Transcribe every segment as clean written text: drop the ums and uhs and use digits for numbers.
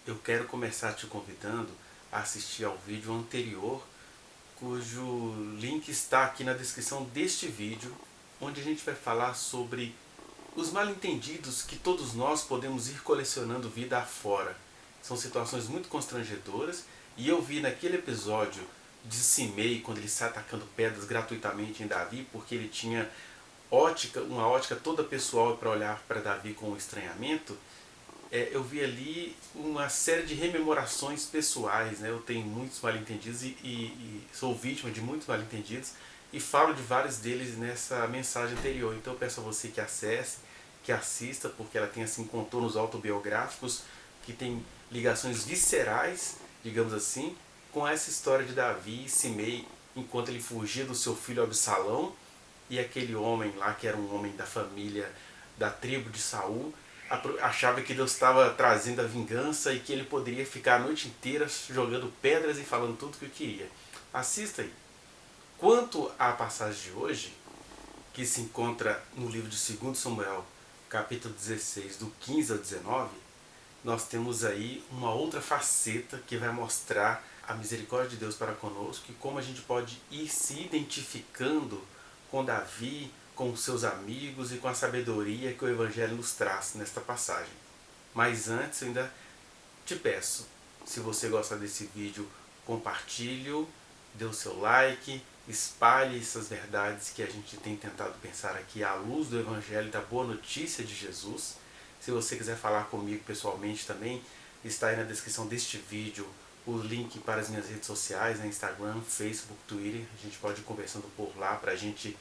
eu quero começar te convidando a assistir ao vídeo anterior, cujo link está aqui na descrição deste vídeo, onde a gente vai falar sobre os mal-entendidos que todos nós podemos ir colecionando vida afora. São situações muito constrangedoras, e eu vi naquele episódio de Simei, quando ele está atacando pedras gratuitamente em Davi, porque ele tinha uma ótica toda pessoal para olhar para Davi com estranhamento. Eu vi ali uma série de rememorações pessoais, né? Eu tenho muitos mal-entendidos e sou vítima de muitos mal-entendidos, e falo de vários deles nessa mensagem anterior. Então eu peço a você que acesse, que assista, porque ela tem assim contornos autobiográficos que tem ligações viscerais, digamos assim, com essa história de Davi e Simei, enquanto ele fugia do seu filho Absalão, e aquele homem lá, que era um homem da família, da tribo de Saul, achava que Deus estava trazendo a vingança e que ele poderia ficar a noite inteira jogando pedras e falando tudo o que queria. Assista aí. Quanto à passagem de hoje, que se encontra no livro de 2 Samuel, capítulo 16, do 15 ao 19, nós temos aí uma outra faceta que vai mostrar a misericórdia de Deus para conosco e como a gente pode ir se identificando com Davi, com os seus amigos e com a sabedoria que o Evangelho nos traz nesta passagem. Mas antes, eu ainda te peço, se você gosta desse vídeo, compartilhe, dê o seu like, espalhe essas verdades que a gente tem tentado pensar aqui à luz do Evangelho e da boa notícia de Jesus. Se você quiser falar comigo pessoalmente também, está aí na descrição deste vídeo o link para as minhas redes sociais, né? Instagram, Facebook, Twitter. A gente pode ir conversando por lá para a gente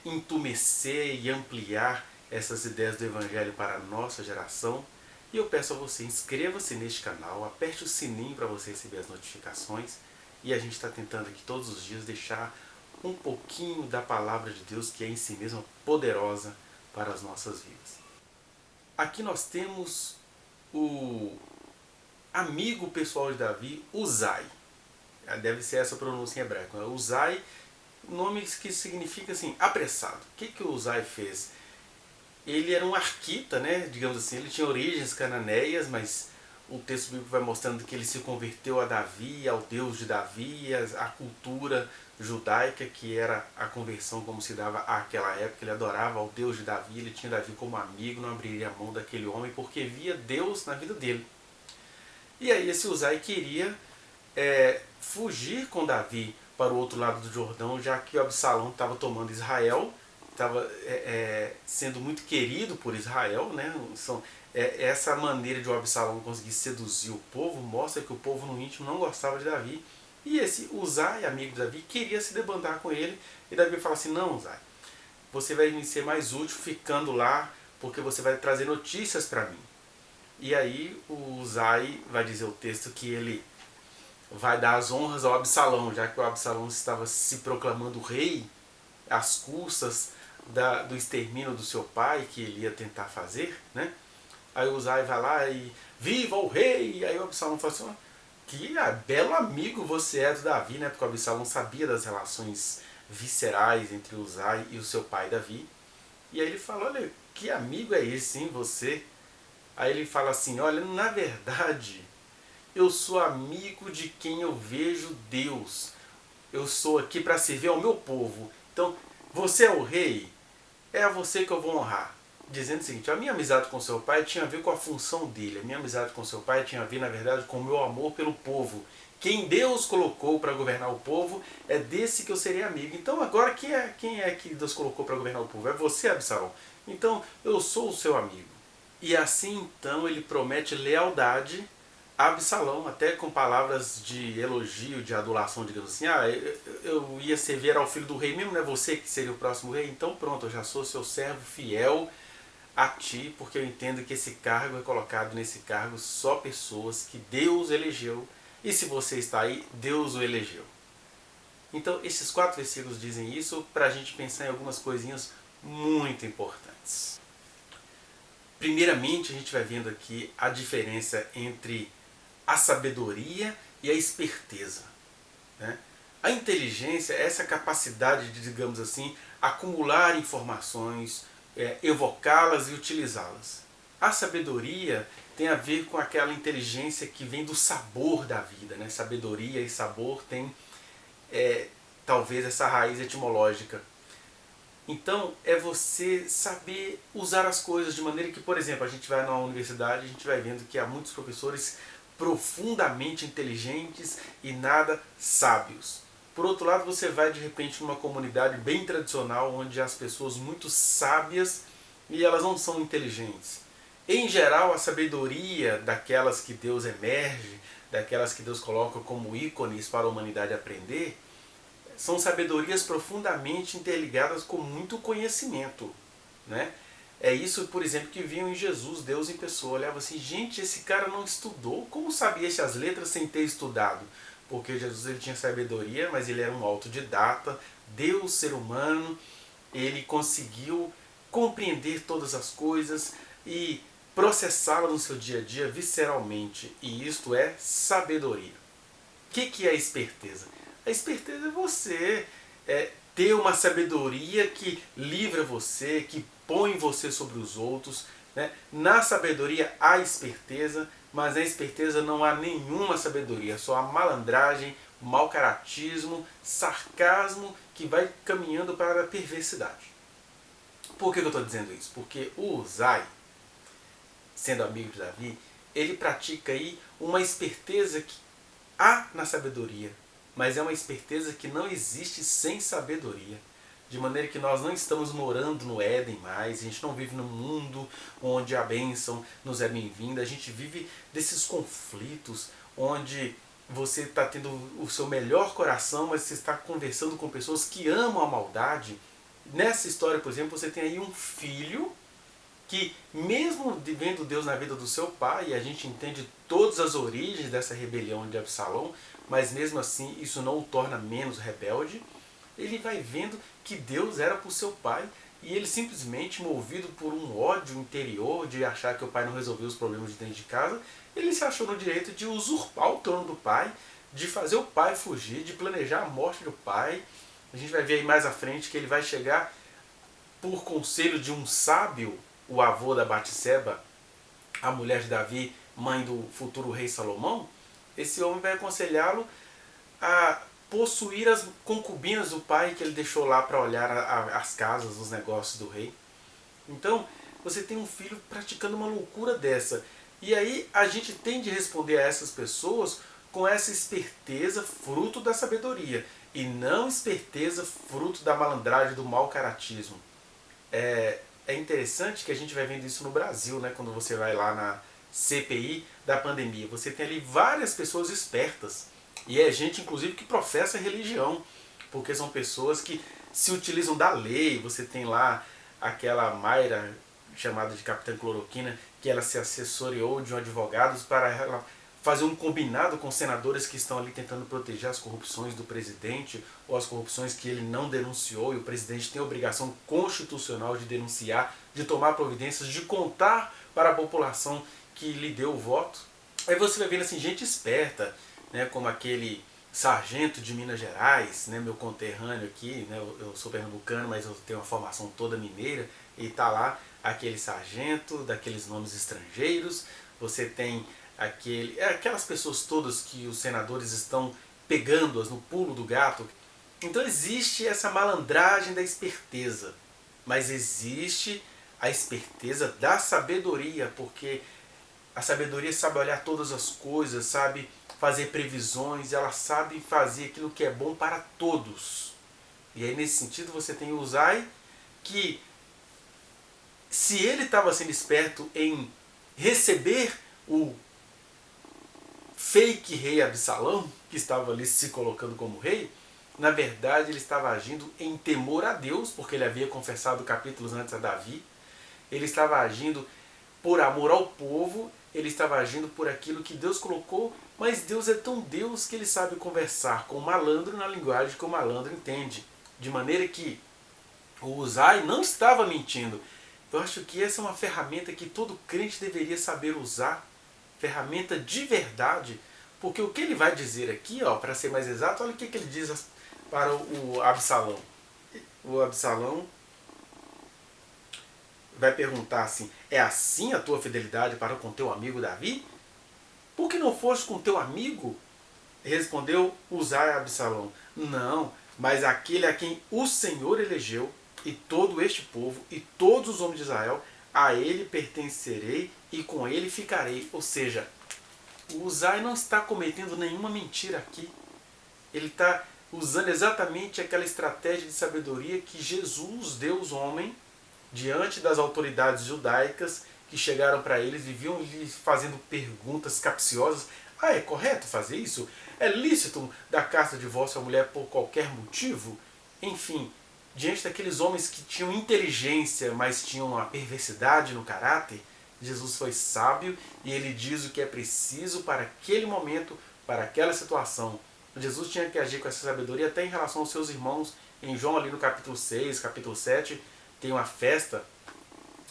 entumecer e ampliar essas ideias do Evangelho para a nossa geração. E eu peço a você, inscreva-se neste canal, aperte o sininho para você receber as notificações. E a gente está tentando aqui todos os dias deixar um pouquinho da palavra de Deus, que é em si mesma poderosa para as nossas vidas. Aqui nós temos o amigo pessoal de Davi, Uzai. Deve ser essa a pronúncia em hebraico. Uzai, nome que significa assim, apressado. O que o Uzai fez? Ele era um arquita, né? Digamos assim, ele tinha origens cananeias, mas o texto bíblico vai mostrando que ele se converteu a Davi, ao Deus de Davi, a cultura judaica, que era a conversão como se dava àquela época. Ele adorava ao Deus de Davi, ele tinha Davi como amigo, não abriria a mão daquele homem, porque via Deus na vida dele. E aí esse Uzai queria fugir com Davi para o outro lado do Jordão, já que o Absalão estava tomando Israel, estava sendo muito querido por Israel, né? Essa maneira de o Absalão conseguir seduzir o povo mostra que o povo no íntimo não gostava de Davi. E esse Uzai, amigo de Davi, queria se debandar com ele. E Davi fala assim: não, Uzai, você vai me ser mais útil ficando lá, porque você vai trazer notícias para mim. E aí o Uzai vai dizer o texto que ele vai dar as honras ao Absalão, já que o Absalão estava se proclamando rei às custas do extermínio do seu pai, que ele ia tentar fazer, né? Aí o Uzai vai lá e viva o rei! E aí o Absalão fala assim: que belo amigo você é do Davi, né? Porque o Absalão sabia das relações viscerais entre o Uzai e o seu pai Davi. E aí ele fala: olha, que amigo é esse, hein, você? Aí ele fala assim: olha, na verdade, eu sou amigo de quem eu vejo Deus. Eu sou aqui para servir ao meu povo. Então, você é o rei, é a você que eu vou honrar. Dizendo o seguinte: a minha amizade com seu pai tinha a ver com a função dele. A minha amizade com seu pai tinha a ver, na verdade, com o meu amor pelo povo. Quem Deus colocou para governar o povo, é desse que eu serei amigo. Então agora quem é que Deus colocou para governar o povo? É você, Absalão. Então eu sou o seu amigo. E assim então ele promete lealdade a Absalão, até com palavras de elogio, de adulação, digamos assim: eu ia servir ao filho do rei mesmo, não é você que seria o próximo rei? Então pronto, eu já sou seu servo fiel a ti, porque eu entendo que esse cargo é colocado nesse cargo só pessoas que Deus elegeu, e se você está aí, Deus o elegeu. Então esses 4 versículos dizem isso para a gente pensar em algumas coisinhas muito importantes. Primeiramente, a gente vai vendo aqui a diferença entre a sabedoria e a esperteza, né? A inteligência é essa capacidade de, digamos assim, acumular informações, evocá-las e utilizá-las. A sabedoria tem a ver com aquela inteligência que vem do sabor da vida, né? Sabedoria e sabor tem talvez essa raiz etimológica. Então é você saber usar as coisas de maneira que, por exemplo, a gente vai na universidade, a gente vai vendo que há muitos professores profundamente inteligentes e nada sábios. Por outro lado, você vai de repente numa comunidade bem tradicional, onde há as pessoas muito sábias e elas não são inteligentes. Em geral, a sabedoria daquelas que Deus emerge, daquelas que Deus coloca como ícones para a humanidade aprender, são sabedorias profundamente interligadas com muito conhecimento, né? É isso, por exemplo, que viam em Jesus, Deus em pessoa. Olhava assim, gente, esse cara não estudou, como sabia essas letras sem ter estudado? Porque Jesus ele tinha sabedoria, mas ele era um autodidata, Deus, ser humano, ele conseguiu compreender todas as coisas e processá-las no seu dia a dia visceralmente. E isto é sabedoria. O que é a esperteza? A esperteza é você ter uma sabedoria que livra você, que põe você sobre os outros. Né? Na sabedoria há esperteza, mas na esperteza não há nenhuma sabedoria, só há malandragem, mau caratismo, sarcasmo que vai caminhando para a perversidade. Por que eu estou dizendo isso? Porque o Uzai, sendo amigo de Davi, ele pratica aí uma esperteza que há na sabedoria, mas é uma esperteza que não existe sem sabedoria. De maneira que nós não estamos morando no Éden mais, a gente não vive num mundo onde a bênção nos é bem-vinda, a gente vive desses conflitos onde você está tendo o seu melhor coração, mas você está conversando com pessoas que amam a maldade. Nessa história, por exemplo, você tem aí um filho que, mesmo vendo Deus na vida do seu pai, e a gente entende todas as origens dessa rebelião de Absalão, mas mesmo assim isso não o torna menos rebelde, ele vai vendo que Deus era por seu pai e ele simplesmente, movido por um ódio interior de achar que o pai não resolveu os problemas de dentro de casa, ele se achou no direito de usurpar o trono do pai, de fazer o pai fugir, de planejar a morte do pai. A gente vai ver aí mais à frente que ele vai chegar, por conselho de um sábio, o avô da Batseba, a mulher de Davi, mãe do futuro rei Salomão. Esse homem vai aconselhá-lo a possuir as concubinas do pai que ele deixou lá para olhar as casas, os negócios do rei. Então, você tem um filho praticando uma loucura dessa. E aí a gente tem de responder a essas pessoas com essa esperteza fruto da sabedoria e não esperteza fruto da malandragem, do mau caratismo. É interessante que a gente vai vendo isso no Brasil, né? Quando você vai lá na CPI da pandemia. Você tem ali várias pessoas espertas. E é gente, inclusive, que professa religião. Porque são pessoas que se utilizam da lei. Você tem lá aquela Mayra, chamada de Capitã Cloroquina, que ela se assessoreou de um advogado para ela fazer um combinado com senadores que estão ali tentando proteger as corrupções do presidente ou as corrupções que ele não denunciou, e o presidente tem a obrigação constitucional de denunciar, de tomar providências, de contar para a população que lhe deu o voto. Aí você vai vendo assim, gente esperta, né, como aquele sargento de Minas Gerais, né, meu conterrâneo aqui, né, eu sou pernambucano, mas eu tenho uma formação toda mineira, e está lá aquele sargento daqueles nomes estrangeiros. Você tem aquelas pessoas todas que os senadores estão pegando-as no pulo do gato. Então existe essa malandragem da esperteza, mas existe a esperteza da sabedoria, porque a sabedoria sabe olhar todas as coisas, sabe fazer previsões, ela sabe fazer aquilo que é bom para todos. E aí nesse sentido você tem o Uzai, que se ele estava sendo esperto em receber o fake rei Absalão, que estava ali se colocando como rei, na verdade ele estava agindo em temor a Deus, porque ele havia confessado capítulos antes a Davi. Ele estava agindo por amor ao povo, ele estava agindo por aquilo que Deus colocou, mas Deus é tão Deus que ele sabe conversar com o malandro na linguagem que o malandro entende. De maneira que o Uzai não estava mentindo. Eu acho que essa é uma ferramenta que todo crente deveria saber usar, ferramenta de verdade, porque o que ele vai dizer aqui, para ser mais exato, olha o que ele diz para o Absalão. O Absalão vai perguntar assim, é assim a tua fidelidade para com teu amigo Davi? Por que não foste com teu amigo? Respondeu Uzai a Absalão, não, mas aquele a quem o Senhor elegeu, e todo este povo, e todos os homens de Israel, a ele pertencerei e com ele ficarei. Ou seja, o Uzai não está cometendo nenhuma mentira aqui. Ele está usando exatamente aquela estratégia de sabedoria que Jesus, Deus homem, diante das autoridades judaicas que chegaram para eles e viviam lhe fazendo perguntas capciosas. Ah, é correto fazer isso? É lícito dar carta de divórcio à mulher por qualquer motivo? Enfim, diante daqueles homens que tinham inteligência, mas tinham uma perversidade no caráter, Jesus foi sábio e ele diz o que é preciso para aquele momento, para aquela situação. Jesus tinha que agir com essa sabedoria até em relação aos seus irmãos. Em João, ali no capítulo 6, capítulo 7, tem uma festa.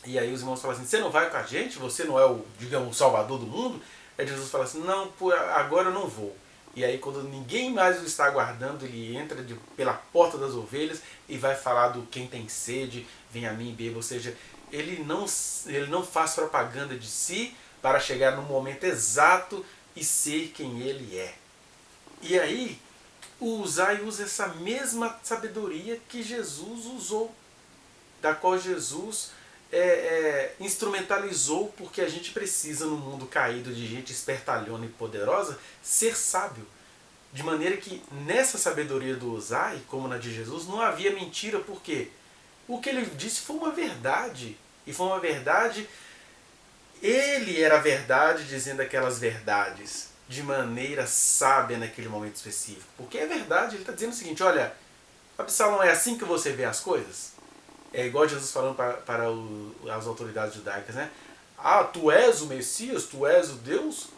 E aí os irmãos falam assim, você não vai com a gente? Você não é o, digamos, o salvador do mundo? Aí Jesus fala assim, não, agora eu não vou. E aí quando ninguém mais o está aguardando, ele entra pela porta das ovelhas e vai falar do quem tem sede, vem a mim e beba. Ou seja, ele não faz propaganda de si para chegar no momento exato e ser quem ele é. E aí o Uzai usa essa mesma sabedoria que Jesus usou, da qual Jesus instrumentalizou, porque a gente precisa, no mundo caído de gente espertalhona e poderosa, ser sábio. De maneira que nessa sabedoria do Uzai, como na de Jesus, não havia mentira, porque o que ele disse foi uma verdade. E foi uma verdade, ele era a verdade dizendo aquelas verdades de maneira sábia naquele momento específico. Porque é verdade, ele está dizendo o seguinte, olha, Absalão, é assim que você vê as coisas? É igual Jesus falando para as autoridades judaicas, né? Ah, tu és o Messias, tu és o Deus,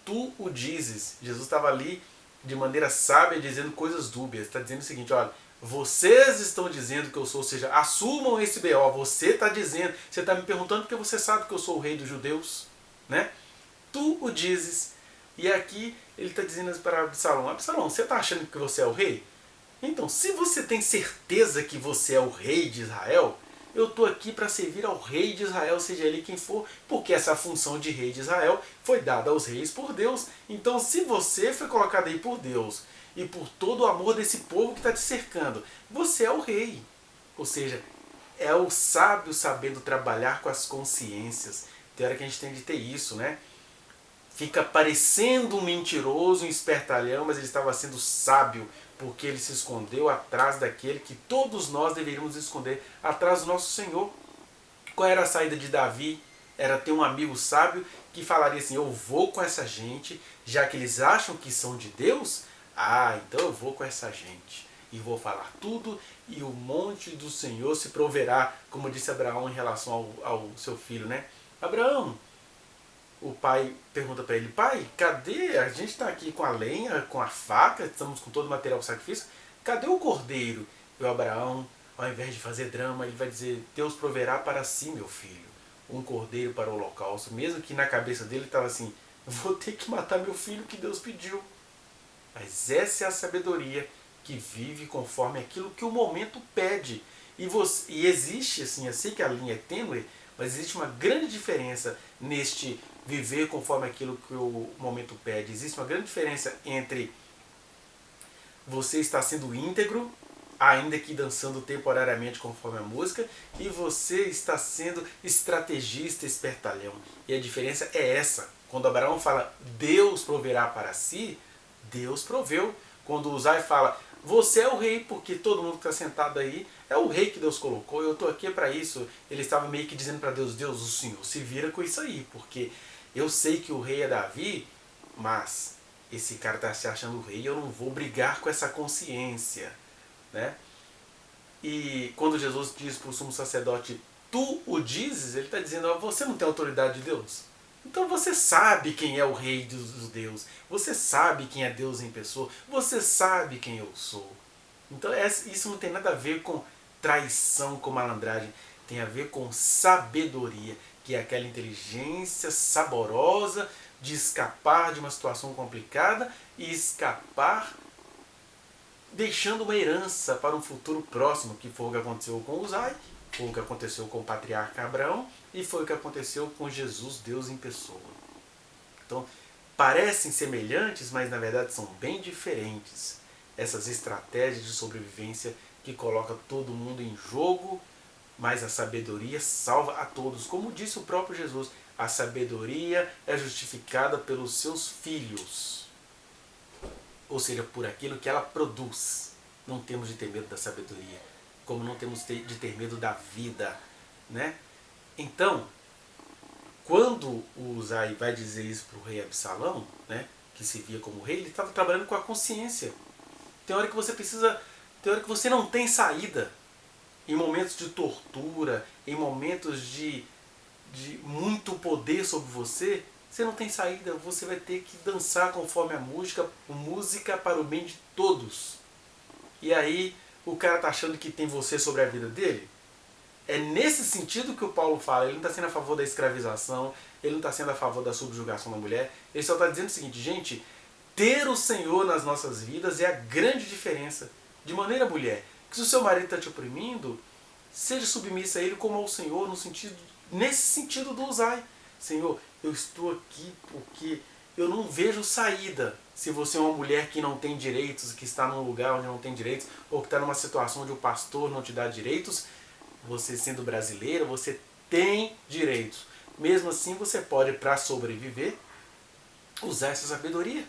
tu o dizes. Jesus estava ali de maneira sábia dizendo coisas dúbias. Está dizendo o seguinte, olha, vocês estão dizendo que eu sou, ou seja, assumam esse BO, você está dizendo, você está me perguntando porque você sabe que eu sou o rei dos judeus, né? Tu o dizes. E aqui ele está dizendo para Absalão, Absalão, você está achando que você é o rei? Então, se você tem certeza que você é o rei de Israel, eu estou aqui para servir ao rei de Israel, seja ele quem for, porque essa função de rei de Israel foi dada aos reis por Deus. Então, se você foi colocado aí por Deus e por todo o amor desse povo que está te cercando, você é o rei. Ou seja, é o sábio sabendo trabalhar com as consciências. Tem hora que a gente tem de ter isso, né? Fica parecendo um mentiroso, um espertalhão, mas ele estava sendo sábio, porque ele se escondeu atrás daquele que todos nós deveríamos esconder, atrás do nosso Senhor. Qual era a saída de Davi? Era ter um amigo sábio que falaria assim, eu vou com essa gente, já que eles acham que são de Deus, então eu vou com essa gente. E vou falar tudo, e o monte do Senhor se proverá, como disse Abraão em relação ao seu filho, né? Abraão, o pai pergunta para ele, pai, cadê? A gente está aqui com a lenha, com a faca, estamos com todo o material para o sacrifício, cadê o cordeiro? E o Abraão, ao invés de fazer drama, ele vai dizer, Deus proverá para si, meu filho, um cordeiro para o holocausto, mesmo que na cabeça dele estava assim, vou ter que matar meu filho que Deus pediu. Mas essa é a sabedoria que vive conforme aquilo que o momento pede. E existe, assim, eu sei que a linha é tênue, mas existe uma grande diferença neste viver conforme aquilo que o momento pede. Existe uma grande diferença entre você estar sendo íntegro, ainda que dançando temporariamente conforme a música, e você está sendo estrategista, espertalhão. E a diferença é essa. Quando Abraão fala, Deus proverá para si, Deus proveu. Quando Uzai fala, você é o rei, porque todo mundo que está sentado aí é o rei que Deus colocou, eu estou aqui para isso. Ele estava meio que dizendo para Deus, Deus, o Senhor se vira com isso aí, porque eu sei que o rei é Davi, mas esse cara está se achando rei e eu não vou brigar com essa consciência, né? E quando Jesus diz para o sumo sacerdote, tu o dizes, ele está dizendo, você não tem autoridade de Deus? Então você sabe quem é o rei dos judeus, você sabe quem é Deus em pessoa, você sabe quem eu sou. Então isso não tem nada a ver com traição, com malandragem, tem a ver com sabedoria, que é aquela inteligência saborosa de escapar de uma situação complicada e escapar deixando uma herança para um futuro próximo, que foi o que aconteceu com Uzai Foi o que aconteceu com o patriarca Abraão e foi o que aconteceu com Jesus, Deus em pessoa. Então, parecem semelhantes, mas na verdade são bem diferentes. Essas estratégias de sobrevivência que colocam todo mundo em jogo, mas a sabedoria salva a todos. Como disse o próprio Jesus, a sabedoria é justificada pelos seus filhos. Ou seja, por aquilo que ela produz. Não temos de ter medo da sabedoria, como não temos de ter medo da vida, né? Então, quando o Uzai vai dizer isso para o rei Absalão, né, que se via como rei, ele estava trabalhando com a consciência. Tem hora que você precisa, tem hora que você não tem saída. Em momentos de tortura, em momentos de muito poder sobre você, você não tem saída, você vai ter que dançar conforme a música para o bem de todos. E aí o cara tá achando que tem você sobre a vida dele? É nesse sentido que o Paulo fala. Ele não está sendo a favor da escravização, ele não está sendo a favor da subjugação da mulher, ele só está dizendo o seguinte: gente, ter o Senhor nas nossas vidas é a grande diferença. De maneira, mulher, que se o seu marido está te oprimindo, seja submissa a ele como ao Senhor, nesse sentido do Uzai. Senhor, eu estou aqui porque eu não vejo saída. Se você é uma mulher que não tem direitos, que está num lugar onde não tem direitos, ou que está numa situação onde o pastor não te dá direitos, você sendo brasileira, você tem direitos. Mesmo assim, você pode, para sobreviver, usar essa sabedoria.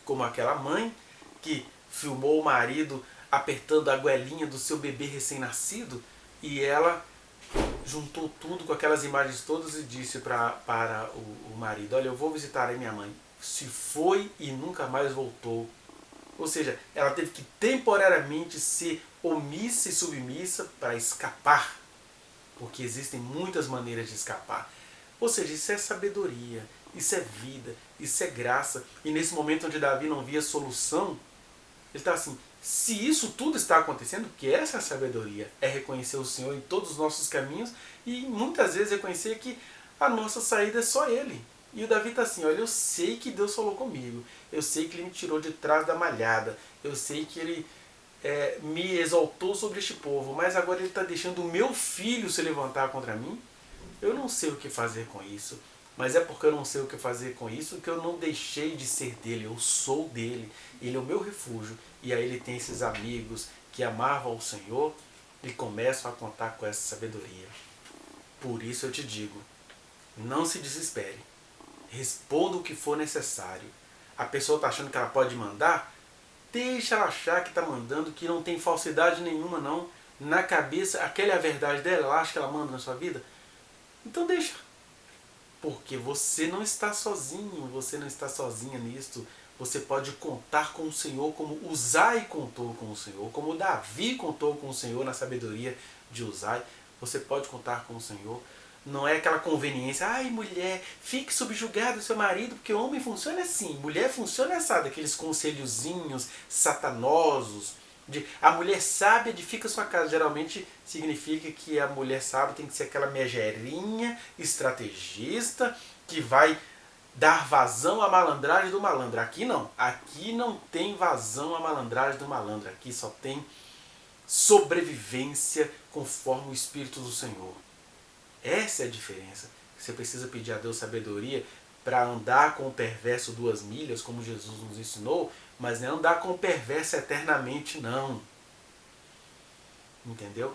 Como aquela mãe que filmou o marido apertando a goelinha do seu bebê recém-nascido e ela juntou tudo com aquelas imagens todas e disse para o marido: olha, eu vou visitar a minha mãe. Se foi e nunca mais voltou. Ou seja, ela teve que temporariamente ser omissa e submissa para escapar. Porque existem muitas maneiras de escapar. Ou seja, isso é sabedoria, isso é vida, isso é graça. E nesse momento onde Davi não via solução, ele está assim: se isso tudo está acontecendo, porque essa é a sabedoria, é reconhecer o Senhor em todos os nossos caminhos e muitas vezes reconhecer que a nossa saída é só Ele. E o Davi está assim: olha, eu sei que Deus falou comigo, eu sei que Ele me tirou de trás da malhada, eu sei que Ele me exaltou sobre este povo, mas agora Ele está deixando o meu filho se levantar contra mim. Eu não sei o que fazer com isso, mas é porque eu não sei o que fazer com isso que eu não deixei de ser dele, eu sou dele, ele é o meu refúgio. E aí ele tem esses amigos que amavam o Senhor e começam a contar com essa sabedoria. Por isso eu te digo, não se desespere, responda o que for necessário. A pessoa está achando que ela pode mandar? Deixa ela achar que está mandando, que não tem falsidade nenhuma não. Na cabeça, aquela é a verdade dela, ela acha que ela manda na sua vida? Então deixa. Porque você não está sozinho, você não está sozinha nisto. Você pode contar com o Senhor como Uzai contou com o Senhor, como Davi contou com o Senhor na sabedoria de Uzai. Você pode contar com o Senhor. Não é aquela conveniência: ai, mulher, fique subjugada ao seu marido, porque o homem funciona assim, mulher funciona assim, daqueles conselhozinhos satanosos. A mulher sábia edifica sua casa. Geralmente significa que a mulher sábia tem que ser aquela megerinha, estrategista, que vai dar vazão à malandragem do malandro. Aqui não. Aqui não tem vazão à malandragem do malandro. Aqui só tem sobrevivência conforme o Espírito do Senhor. Essa é a diferença. Você precisa pedir a Deus sabedoria para andar com o perverso 2 milhas, como Jesus nos ensinou, mas não andar com o perverso eternamente, não. Entendeu?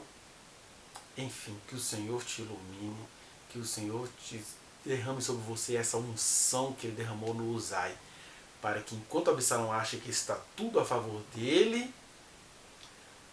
Enfim, que o Senhor te ilumine, que o Senhor te derrame sobre você essa unção que Ele derramou no Uzai, para que enquanto Absalão acha que está tudo a favor dele,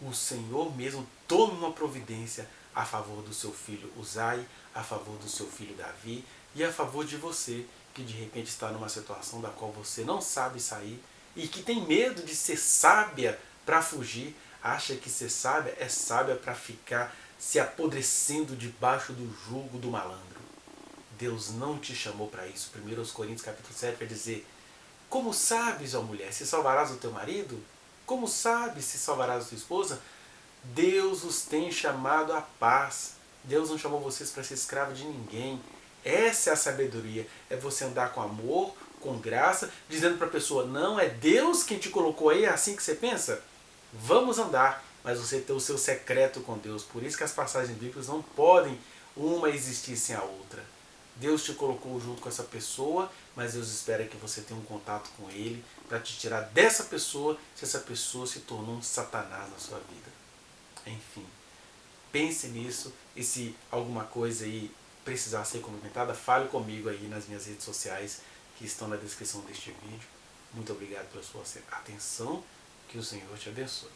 o Senhor mesmo tome uma providência a favor do seu filho Uzai, a favor do seu filho Davi e a favor de você, que de repente está numa situação da qual você não sabe sair e que tem medo de ser sábia para fugir, acha que ser sábia é sábia para ficar se apodrecendo debaixo do jugo do malandro. Deus não te chamou para isso. 1 Coríntios capítulo 7 vai dizer: como sabes, ó mulher, se salvarás o teu marido? Como sabes se salvarás a tua esposa? Deus os tem chamado à paz. Deus não chamou vocês para ser escravo de ninguém. Essa é a sabedoria. É você andar com amor, com graça, dizendo para a pessoa: não, é Deus quem te colocou aí, é assim que você pensa? Vamos andar. mas você ter o seu secreto com Deus. Por isso que as passagens bíblicas não podem uma existir sem a outra. Deus te colocou junto com essa pessoa, mas Deus espera que você tenha um contato com Ele para te tirar dessa pessoa, se essa pessoa se tornou um Satanás na sua vida. Enfim, pense nisso e se alguma coisa aí precisar ser comentada, fale comigo aí nas minhas redes sociais que estão na descrição deste vídeo. Muito obrigado pela sua atenção, que o Senhor te abençoe.